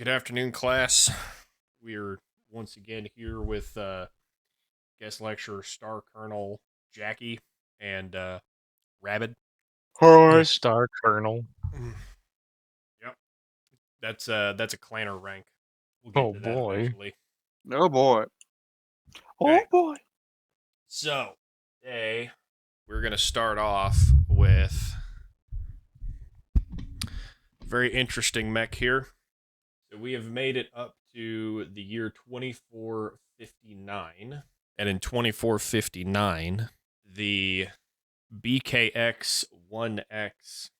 Good afternoon, class. We're once again here with guest lecturer Star Colonel Jackie and Rabid. Hi. Star Colonel. Yep, that's a clanner rank. We'll get Oh to that boy. eventually. Oh boy. Oh Okay. boy. So today we're gonna start off with a very interesting mech here. So we have made it up to the year 2459, and in 2459, the BKX 1X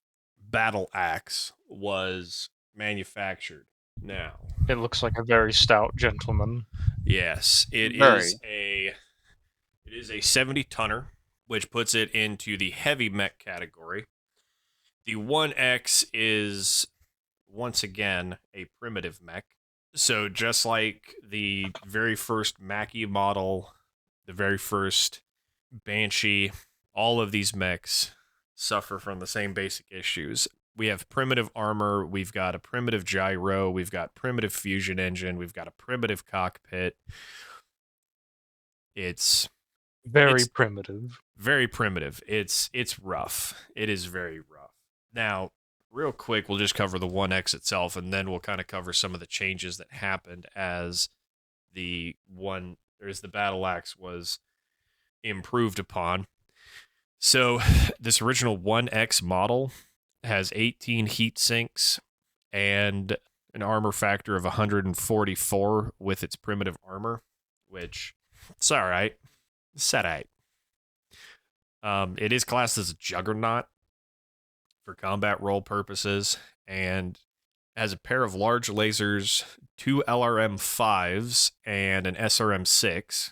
BattleAxe was manufactured. Now, It looks like a very stout gentleman. yes, it Very. is a 70 tonner, which puts it into the heavy mech category. The 1X is once again a primitive mech. So just like the very first Mackie model, the very first Banshee, all of these mechs suffer from the same basic issues. We have primitive armor, we've got a primitive gyro, we've got primitive fusion engine, we've got a primitive cockpit. It's Very it's primitive. very primitive. It's rough. It is very rough. Now, real quick, we'll just cover the 1X itself, and then we'll kind of cover some of the changes that happened as the Battle Axe was improved upon. So, this original 1X model has 18 heat sinks and an armor factor of 144 with its primitive armor, which it's all right. It's all right. It is classed as a juggernaut for combat role purposes and has a pair of large lasers, two LRM-5s, and an SRM-6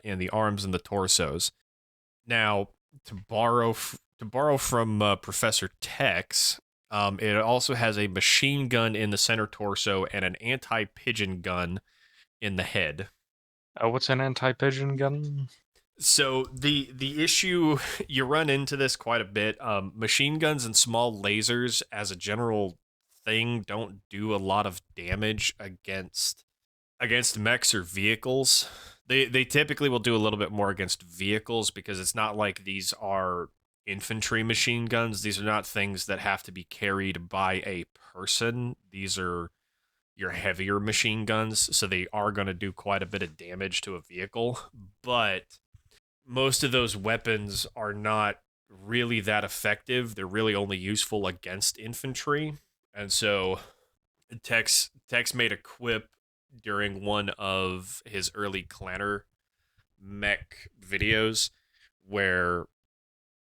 in the arms and the torsos. Now, to borrow from Professor Tex, it also has a machine gun in the center torso and an anti-pigeon gun in the head. What's an anti-pigeon gun? So the issue, you run into this quite a bit. Machine guns and small lasers, as a general thing, don't do a lot of damage against mechs or vehicles. They typically will do a little bit more against vehicles because it's not like these are infantry machine guns. These are not things that have to be carried by a person. These are your heavier machine guns, so they are going to do quite a bit of damage to a vehicle. But most of those weapons are not really that effective. They're really only useful against infantry. And so Tex made a quip during one of his early Clanner mech videos where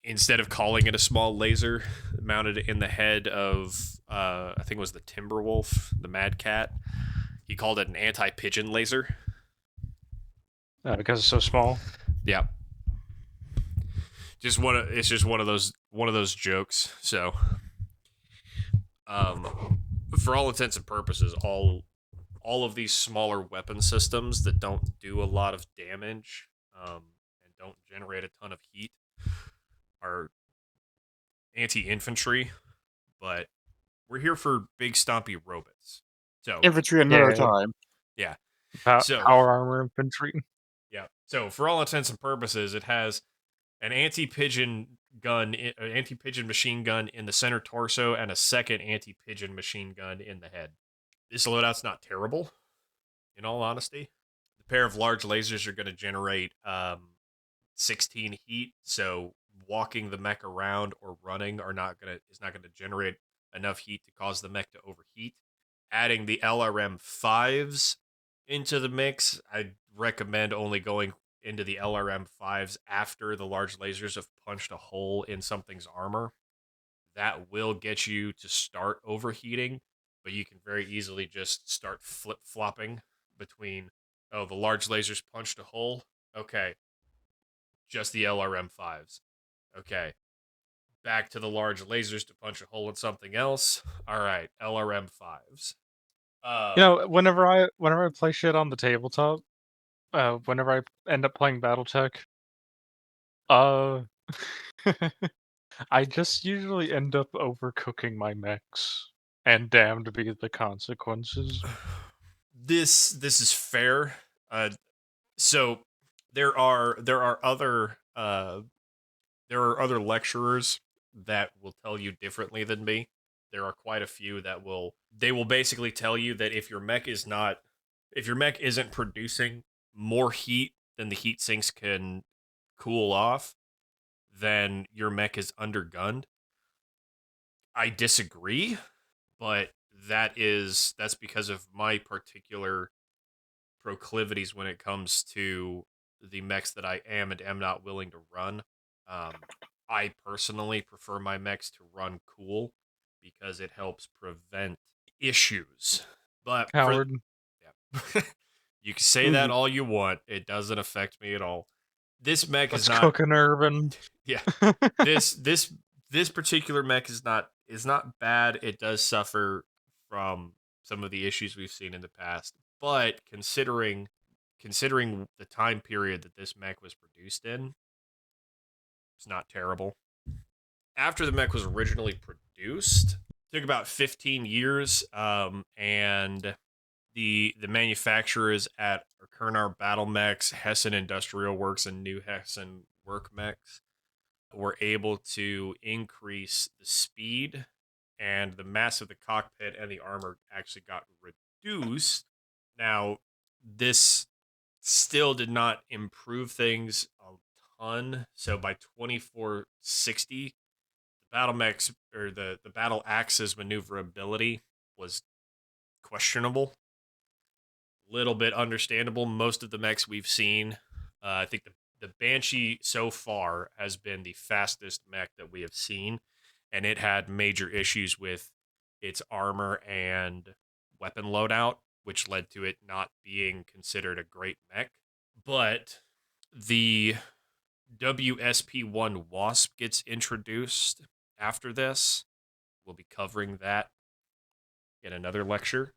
instead of calling it a small laser mounted in the head of I think it was the Timberwolf, the Mad Cat, he called it an anti-pigeon laser. Because it's so small. Yeah. It's just one of those jokes. So for all intents and purposes, all of these smaller weapon systems that don't do a lot of damage and don't generate a ton of heat are anti-infantry, but we're here for big stompy robots. So Infantry another time. Yeah. Power armor infantry. Yeah. So for all intents and purposes, it has an anti-pigeon machine gun in the center torso and a second anti-pigeon machine gun in the head. This loadout's not terrible, in all honesty. The pair of large lasers are going to generate 16 heat, so walking the mech around or running is not going to generate enough heat to cause the mech to overheat. Adding the LRM-5s into the mix, I'd recommend only going into the LRM-5s after the large lasers have punched a hole in something's armor. That will get you to start overheating, but you can very easily just start flip-flopping between, oh, the large lasers punched a hole? Okay. Just the LRM-5s. Okay. Back to the large lasers to punch a hole in something else. All right, LRM-5s. Whenever I play shit on the tabletop, whenever I end up playing Battletech, I just usually end up overcooking my mechs And damned be the consequences. This is fair. So there are other lecturers that will tell you differently than me. There are quite a few that will basically tell you that if your mech isn't producing more heat than the heat sinks can cool off, then your mech is undergunned. I disagree, but that's because of my particular proclivities when it comes to the mechs that I am and am not willing to run. I personally prefer my mechs to run cool because it helps prevent issues. But Howard. yeah. You can say that all you want. It doesn't affect me at all. This mech Let's is not cook an urban. Yeah. This particular mech is not bad. It does suffer from some of the issues we've seen in the past. But considering the time period that this mech was produced in, it's not terrible. After the mech was originally produced, it took about 15 years, and the manufacturers at Kernar Battle Mechs, Hessen Industrial Works, and New Hessen Work Mechs were able to increase the speed and the mass of the cockpit, and the armor actually got reduced. Now, this still did not improve things a ton. So by 2460, the battle mechs or the battle axe's maneuverability was questionable. Little bit understandable. Most of the mechs we've seen, I think the Banshee so far has been the fastest mech that we have seen, and it had major issues with its armor and weapon loadout, which led to it not being considered a great mech. But the WSP-1 Wasp gets introduced after this. We'll be covering that in another lecture.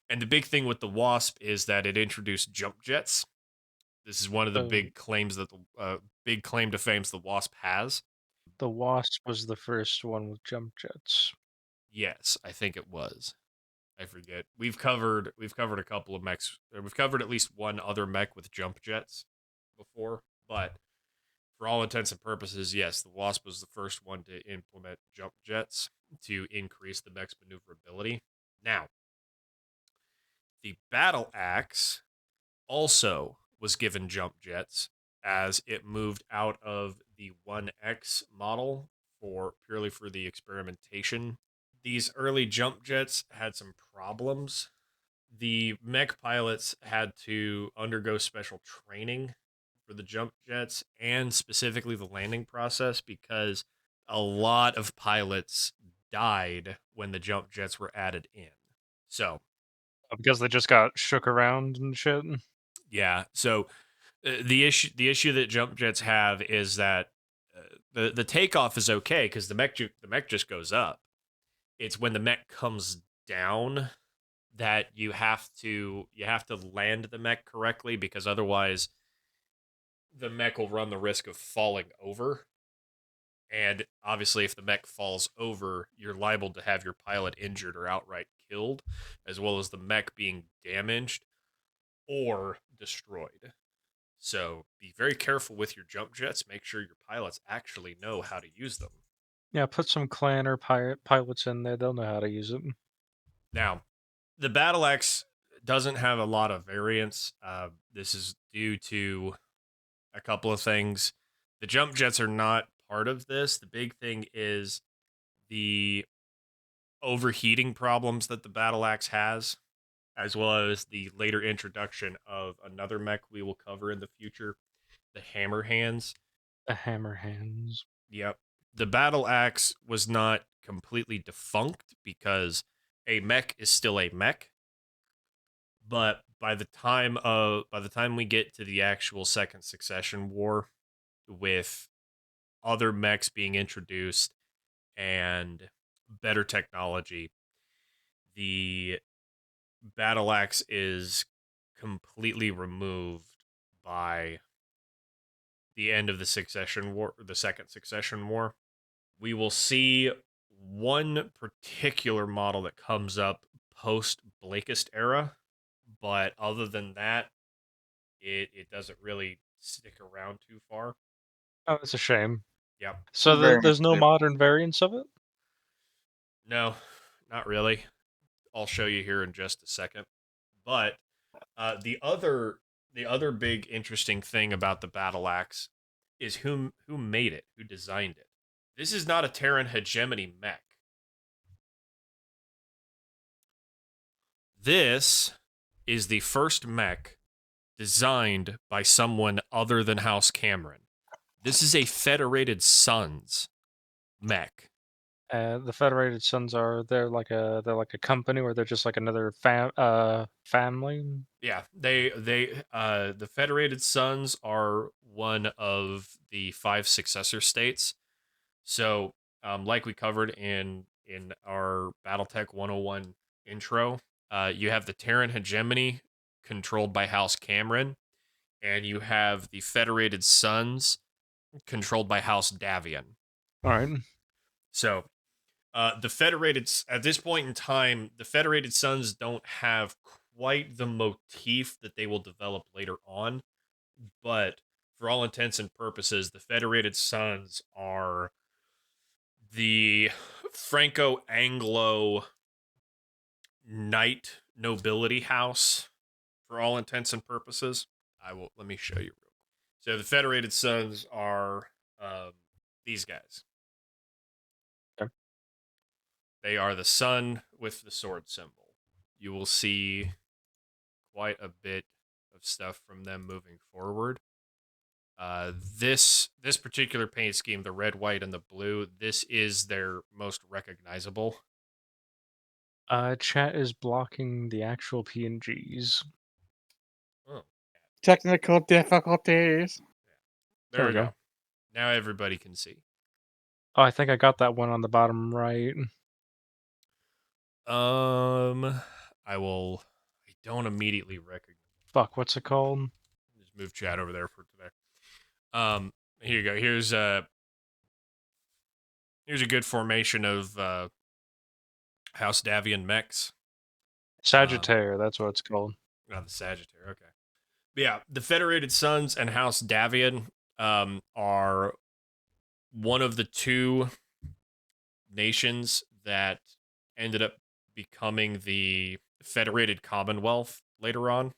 And the big thing with the Wasp is that it introduced jump jets. This is one of the big claims that the big claim to fame the Wasp has. The Wasp was the first one with jump jets. Yes, I think it was. I forget. We've covered a couple of mechs. We've covered at least one other mech with jump jets before, but for all intents and purposes, yes, the Wasp was the first one to implement jump jets to increase the mech's maneuverability. Now, the BattleAxe also was given jump jets as it moved out of the 1X model purely for the experimentation. These early jump jets had some problems. The mech pilots had to undergo special training for the jump jets and specifically the landing process because a lot of pilots died when the jump jets were added in. So, because they just got shook around and shit. yeah. So the issue that jump jets have is that the takeoff is okay because the mech just goes up. It's when the mech comes down that you have to land the mech correctly because otherwise the mech will run the risk of falling over. And obviously, if the mech falls over, you're liable to have your pilot injured or outright killed, as well as the mech being damaged or destroyed. So be very careful with your jump jets. Make sure your pilots actually know how to use them. Yeah, put some clan or pilots in there. They'll know how to use it. Now, the BattleAxe doesn't have a lot of variants. This is due to a couple of things. The jump jets are not part of this. The big thing is the overheating problems that the BattleAxe has, as well as the later introduction of another mech we will cover in the future, the Hammer Hands. The hammer hands. Yep. The BattleAxe was not completely defunct because a mech is still a mech. But by the time we get to the actual Second Succession War, with other mechs being introduced and better technology, the BattleAxe is completely removed by the end of the Second Succession War. We will see one particular model that comes up post Blakist era, but other than that, it doesn't really stick around too far. Oh, it's a shame. Yep. So Very there's no much. modern variants of it? No, not really. I'll show you here in just a second. But the other big interesting thing about the Battle Axe is who made it, who designed it. This is not a Terran Hegemony mech. This is the first mech designed by someone other than House Cameron. This is a Federated Suns mech. The Federated Sons they're like a company, or they're just like another family. Yeah, the Federated Suns are one of the 5 successor states. So, like we covered in our BattleTech 101 intro, you have the Terran Hegemony controlled by House Cameron, and you have the Federated Suns controlled by House Davian. All right. So, the Federated at this point in time, the Federated Suns don't have quite the motif that they will develop later on, but for all intents and purposes, the Federated Suns are the Franco-Anglo knight nobility house for all intents and purposes. Let me show you. So the Federated Sons are these guys. Okay. They are the sun with the sword symbol. You will see quite a bit of stuff from them moving forward. This particular paint scheme, the red, white, and the blue, this is their most recognizable. Chat is blocking the actual PNGs. Oh, Technical difficulties. there we go. Now everybody can see. Oh, I think I got that one on the bottom right. I will. I don't immediately recognize. Fuck, what's it called? Just move chat over there for today. Here you go. Here's a good formation of House Davian mechs. Sagittaire, that's what it's called. Not the Sagittaire. Okay. But yeah, the Federated Sons and House Davian are one of the two nations that ended up becoming the Federated Commonwealth later on.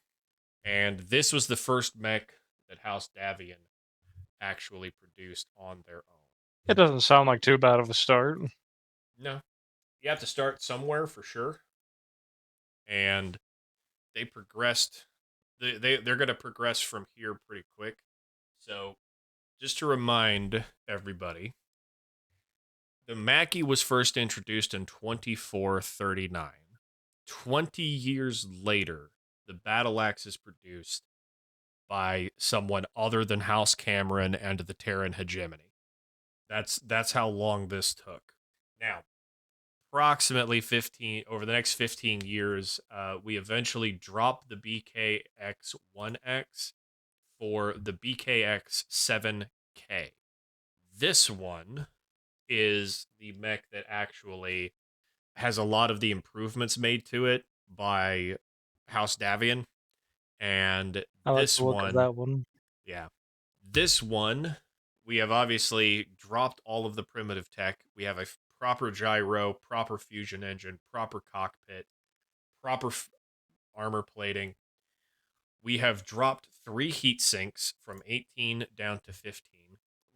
And this was the first mech that House Davian actually produced on their own. It doesn't sound like too bad of a start. No. You have to start somewhere for sure. And they progressed. They're going to progress from here pretty quick. So, just to remind everybody, the Mackie was first introduced in 2439. 20 years later, the BattleAxe is produced by someone other than House Cameron and the Terran Hegemony. That's how long this took. Now, approximately 15 over the next 15 years, we eventually dropped the BKX 1X for the BKX 7K. This one is the mech that actually has a lot of the improvements made to it by House Davian. And I like this the look of one, that one. yeah, this one, we have obviously dropped all of the primitive tech. We have a proper gyro, proper fusion engine, proper cockpit, proper armor plating. We have dropped 3 heat sinks from 18 down to 15.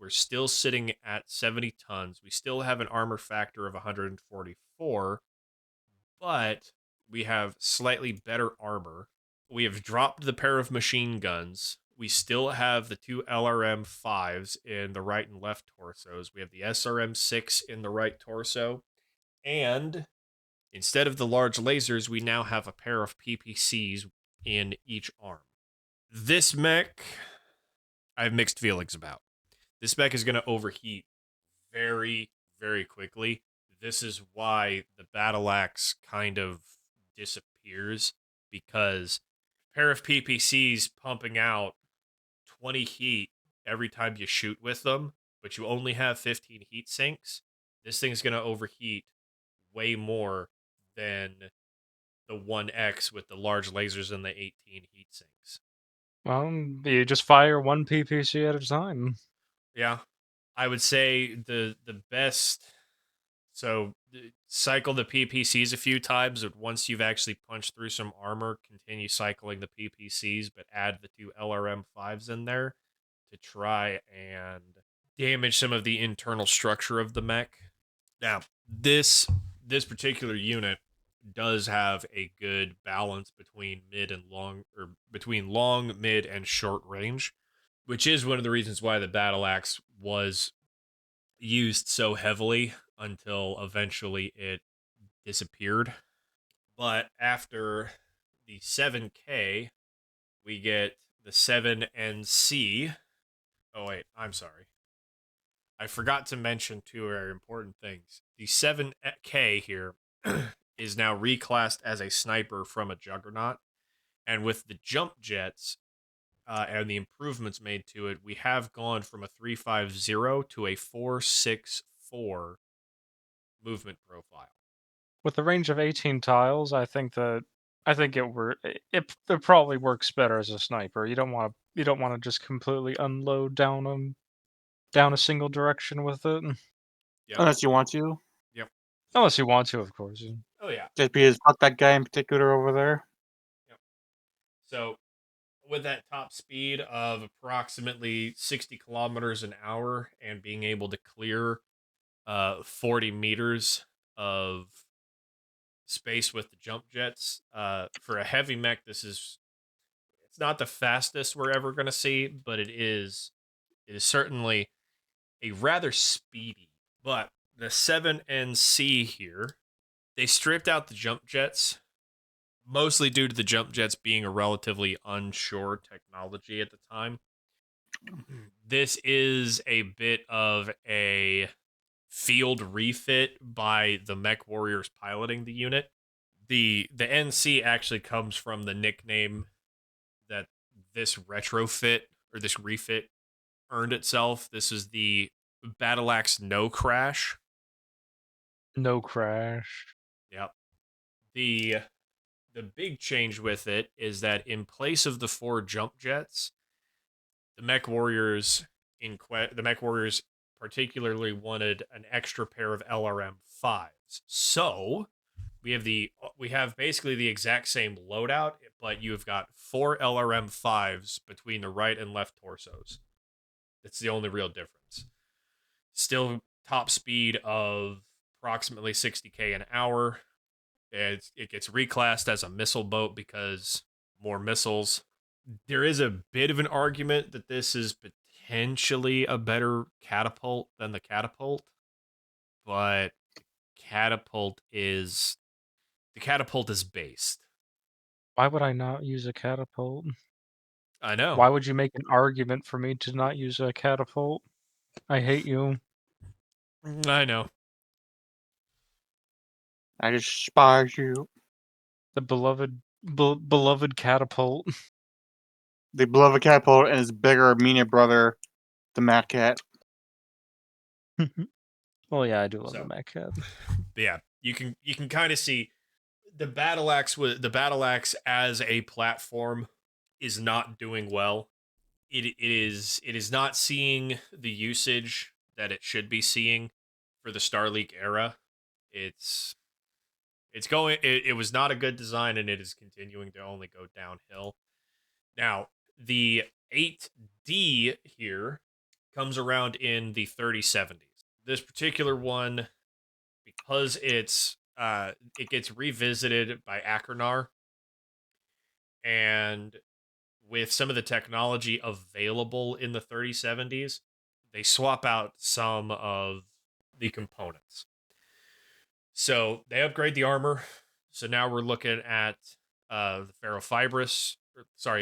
We're still sitting at 70 tons. We still have an armor factor of 144, but we have slightly better armor. We have dropped the pair of machine guns. We still have the 2 LRM 5s in the right and left torsos. We have the SRM 6 in the right torso. And instead of the large lasers, we now have a pair of PPCs in each arm. This mech, I have mixed feelings about. This mech is going to overheat very, very quickly. This is why the BattleAxe kind of disappears, because a pair of PPCs pumping out 20 heat every time you shoot with them, but you only have 15 heat sinks, this thing's going to overheat way more than the 1X with the large lasers and the 18 heat sinks. Well, you just fire one PPC at a time. Yeah, I would say the best. So cycle the PPCs a few times, but once you've actually punched through some armor, continue cycling the PPCs, but add the 2 LRM-5s in there to try and damage some of the internal structure of the mech. Now, this particular unit does have a good balance between mid and long, or between long, mid, and short range, which is one of the reasons why the BattleAxe was used so heavily until eventually it disappeared. But after the 7K, we get the 7NC. Oh, wait, I'm sorry. I forgot to mention two very important things. The 7K here is now reclassed as a sniper from a Juggernaut. And with the jump jets and the improvements made to it, we have gone from a 350 to a 464 movement profile. With the range of 18 tiles, I think it probably works better as a sniper. You don't want to just completely unload down a single direction with it. Yep. Unless you want to. Yep. Unless you want to, of course. Oh yeah. Just because fuck that guy in particular over there. Yep. So with that top speed of approximately 60 kilometers an hour and being able to clear 40 meters of space with the jump jets, for a heavy mech, it's not the fastest we're ever going to see, but it is certainly a rather speedy. But the 7NC here, they stripped out the jump jets, mostly due to the jump jets being a relatively unsure technology at the time. This is a bit of a field refit by the mech warriors piloting the unit. The NC actually comes from the nickname that this retrofit or this refit earned itself. This is the BattleAxe No Crash. No crash. Yep. The big change with it is that in place of the 4 jump jets, the mech warriors particularly wanted an extra pair of LRM-5s. So we have basically the exact same loadout, but you've got 4 LRM-5s between the right and left torsos. That's the only real difference. Still top speed of approximately 60k an hour. It gets reclassed as a missile boat because more missiles. There is a bit of an argument that this is potentially a better catapult than the catapult, but the catapult is based. Why would I not use a catapult? I know. Why would you make an argument for me to not use a catapult? I hate you. I know. I despise you. The beloved catapult. The beloved catapult and his bigger, meaner brother, the Mad Cat. Well, yeah, I do love So, the mech cat. Yeah, you can kind of see the BattleAxe as a platform is not doing well. It is not seeing the usage that it should be seeing for the Starleak era. It was not a good design, and it is continuing to only go downhill. Now, the 8D here comes around in the 3070s. This particular one, because it gets revisited by Achernar, and with some of the technology available in the 3070s, they swap out some of the components. So they upgrade the armor. So now we're looking at the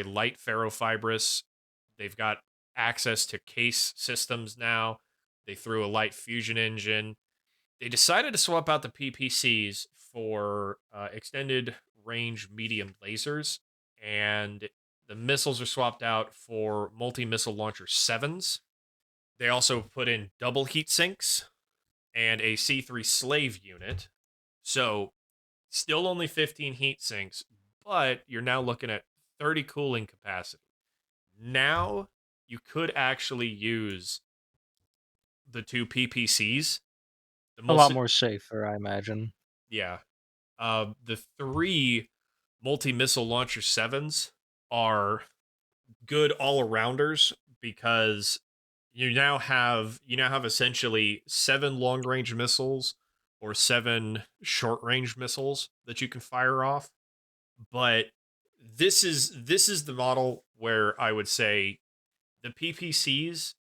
light ferrofibrous. They've got access to case systems now. They threw a light fusion engine. They decided to swap out the PPCs for extended range medium lasers, and the missiles are swapped out for multi-missile launcher 7s. They also put in double heat sinks, and a C3 slave unit. So still only 15 heat sinks, but you're now looking at 30 cooling capacity. Now you could actually use the two PPCs. The A lot most, more safer, I imagine. yeah. The three multi-missile launcher sevens are good all-arounders because you now have essentially 7 long-range missiles or 7 short-range missiles that you can fire off. But this is the model where I would say the PPCs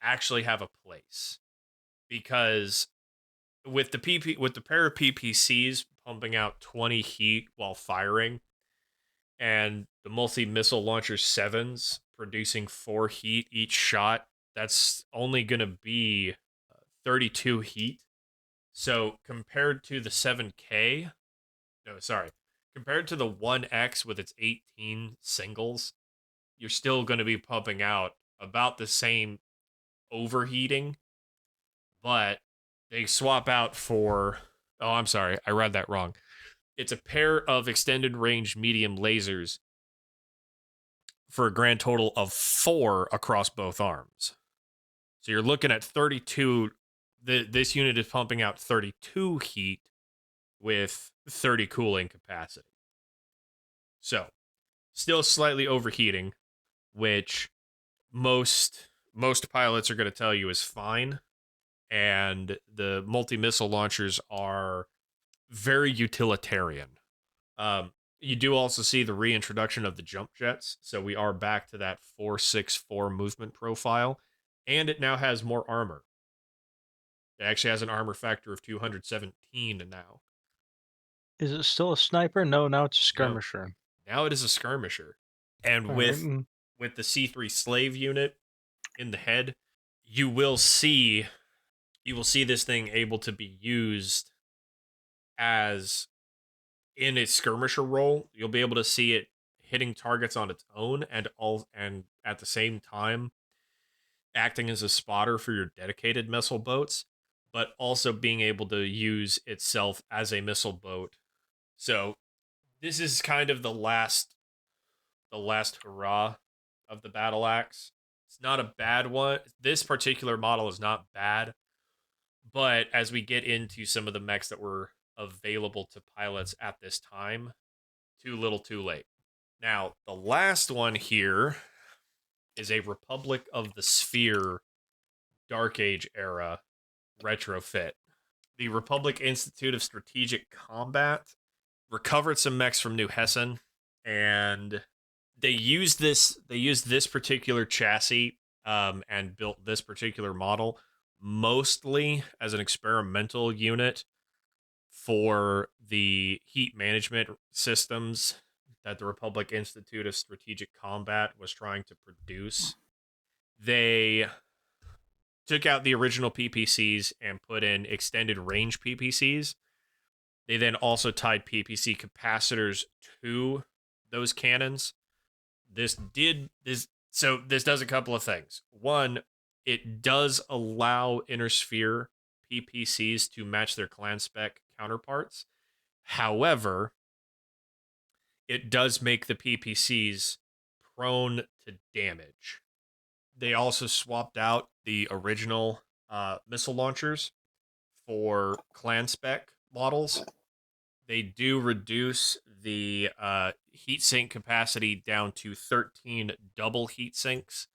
actually have a place because with the pair of PPCs pumping out 20 heat while firing and the multi missile launcher sevens producing 4 heat each shot, that's only going to be 32 heat. So compared to the 7K, no, sorry, compared to the 1X with its 18 singles, you're still going to be pumping out about the same overheating, but they swap out for. Oh, I'm sorry, I read that wrong. It's a pair of extended range medium lasers for a grand total of 4 across both arms. So you're looking at 32. This unit is pumping out 32 heat with 30 cooling capacity. So still slightly overheating, which most pilots are going to tell you is fine. And the multi missile launchers are very utilitarian. You do also see the reintroduction of the jump jets, so we are back to that 464 movement profile, and it now has more armor. It actually has an armor factor of 217 now. Is it still a sniper? No, now it's a No, skirmisher. now it is a skirmisher, and All right. with the C3 slave unit in the head, you will see this thing able to be used as in its skirmisher role. You'll be able to see it hitting targets on its own and at the same time acting as a spotter for your dedicated missile boats, but also being able to use itself as a missile boat. So this is kind of the last hurrah of the BattleAxe. It's not a bad one. This particular model is not bad, but as we get into some of the mechs that were available to pilots at this time, too little, too late. Now, the last one here is a Republic of the Sphere Dark Age era retrofit. The Republic Institute of Strategic Combat recovered some mechs from New Hessen, and they used this particular chassis and built this particular model mostly as an experimental unit for the heat management systems that the Republic Institute of Strategic Combat was trying to produce. They took out the original PPCs and put in extended range PPCs. They then also tied PPC capacitors to those cannons. This does a couple of things. One, it does allow inner sphere PPCs to match their clan spec counterparts. However, it does make the PPCs prone to damage. They also swapped out the original missile launchers for clan spec models. They do reduce the heatsink capacity down to 13 double heat sinks.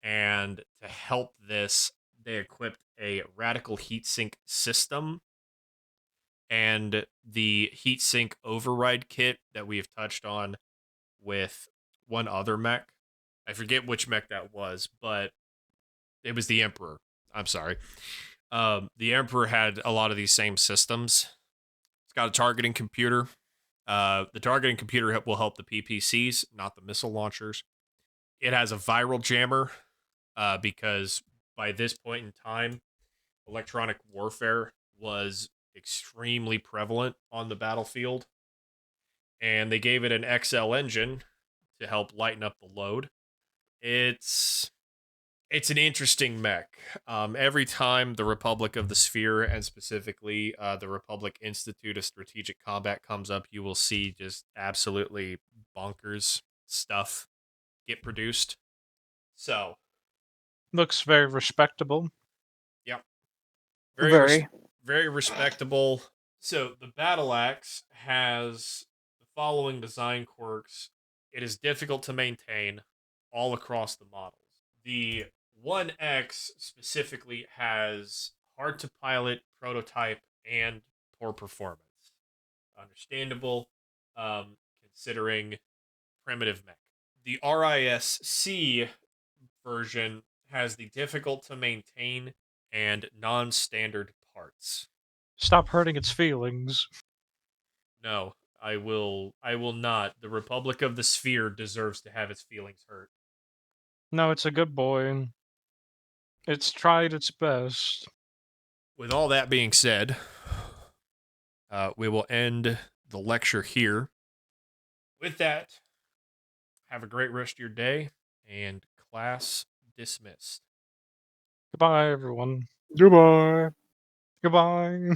And to help this, they equipped a radical heatsink system and the heatsink override kit that we have touched on with one other mech. I forget which mech that was, but it was the Emperor. I'm sorry. The Emperor had a lot of these same systems. It's got a targeting computer. The targeting computer will help the PPCs, not the missile launchers. It has a viral jammer because by this point in time, electronic warfare was extremely prevalent on the battlefield. And they gave it an XL engine to help lighten up the load. It's It's an interesting mech. Every time the Republic of the Sphere, and specifically the Republic Institute of Strategic Combat, comes up, you will see just absolutely bonkers stuff get produced. So, Looks very respectable. yep, Very. very respectable. So the BattleAxe has the following design quirks. It is difficult to maintain all across the models. The 1X specifically has hard to pilot, prototype, and poor performance. Understandable, considering primitive mech. The RISC version has the difficult to maintain and non-standard parts. Stop hurting its feelings. No, I will not. The Republic of the Sphere deserves to have its feelings hurt. No, it's a good boy. It's tried its best. With all that being said, we will end the lecture here. With that, have a great rest of your day, and class dismissed. Goodbye, everyone. Goodbye. Goodbye.